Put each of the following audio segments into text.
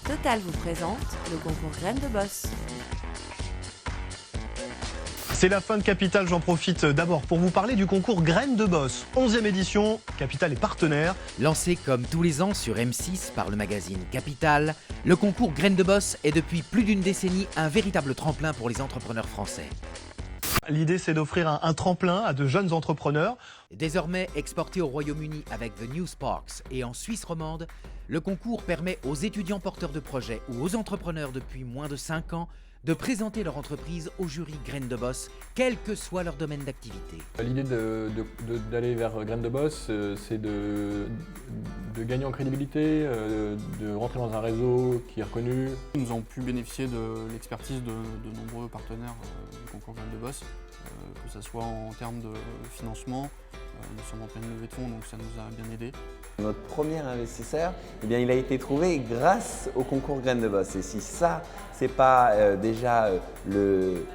Total vous présente le concours Graines de Boss. C'est la fin de Capital, j'en profite d'abord pour vous parler du concours Graines de Boss. 11e édition, Capital est partenaire. Lancé comme tous les ans sur M6 par le magazine Capital, le concours Graines de Boss est depuis plus d'une décennie un véritable tremplin pour les entrepreneurs français. L'idée, c'est d'offrir un tremplin à de jeunes entrepreneurs. Désormais exporté au Royaume-Uni avec The New Sparks et en Suisse romande, le concours permet aux étudiants porteurs de projets ou aux entrepreneurs depuis moins de 5 ans de présenter leur entreprise au jury Graines de Boss, quel que soit leur domaine d'activité. L'idée d'aller vers Graines de Boss, c'est de gagner en crédibilité, de rentrer dans un réseau qui est reconnu. Nous avons pu bénéficier de l'expertise de nombreux partenaires du concours Graines de Boss, que ce soit en termes de financement. Nous sommes en pleine levée de fonds, donc ça nous a bien aidé. Notre premier investisseur, il a été trouvé grâce au concours Graines de Boss. Et si ça, c'est pas déjà le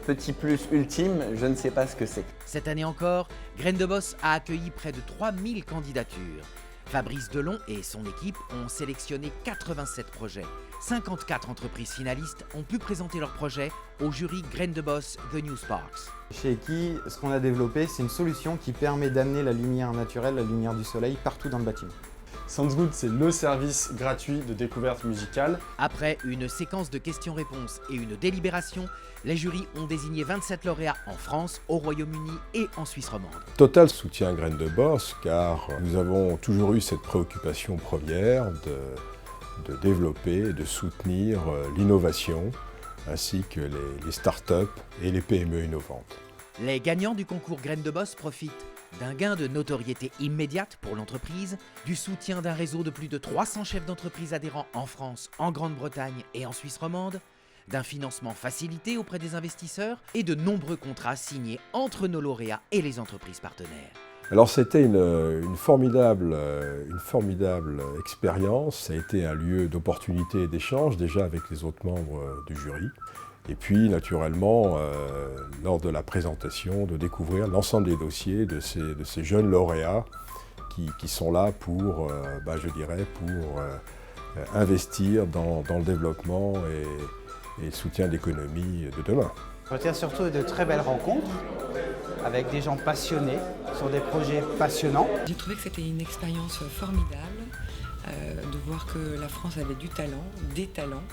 petit plus ultime, je ne sais pas ce que c'est. Cette année encore, Graines de Boss a accueilli près de 3000 candidatures. Fabrice Delon et son équipe ont sélectionné 87 projets. 54 entreprises finalistes ont pu présenter leurs projets au jury Graines de Boss The New Sparks. Chez Eki, ce qu'on a développé, c'est une solution qui permet d'amener la lumière naturelle, la lumière du soleil, partout dans le bâtiment. Soundsgood, c'est le service gratuit de découverte musicale. Après une séquence de questions-réponses et une délibération, les jurys ont désigné 27 lauréats en France, au Royaume-Uni et en Suisse romande. Total soutient Graines de Boss car nous avons toujours eu cette préoccupation première de développer et de soutenir l'innovation ainsi que les startups et les PME innovantes. Les gagnants du concours Graines de Boss profitent d'un gain de notoriété immédiate pour l'entreprise, du soutien d'un réseau de plus de 300 chefs d'entreprise adhérents en France, en Grande-Bretagne et en Suisse romande, d'un financement facilité auprès des investisseurs et de nombreux contrats signés entre nos lauréats et les entreprises partenaires. Alors c'était une formidable expérience, ça a été un lieu d'opportunité et d'échange déjà avec les autres membres du jury. Et puis naturellement, lors de la présentation, de découvrir l'ensemble des dossiers de ces jeunes lauréats qui sont là pour, investir dans le développement et le soutien d'économie de demain. Je retiens surtout de très belles rencontres avec des gens passionnés sur des projets passionnants. J'ai trouvé que c'était une expérience formidable de voir que la France avait du talent, des talents,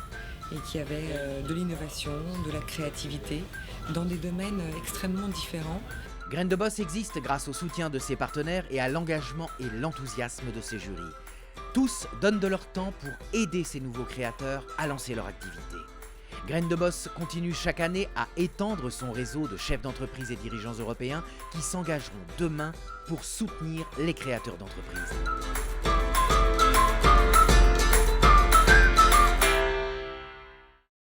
et qu'il y avait de l'innovation, de la créativité, dans des domaines extrêmement différents. Graines de Boss existe grâce au soutien de ses partenaires et à l'engagement et l'enthousiasme de ses jurys. Tous donnent de leur temps pour aider ces nouveaux créateurs à lancer leur activité. Graines de Boss continue chaque année à étendre son réseau de chefs d'entreprise et dirigeants européens qui s'engageront demain pour soutenir les créateurs d'entreprises.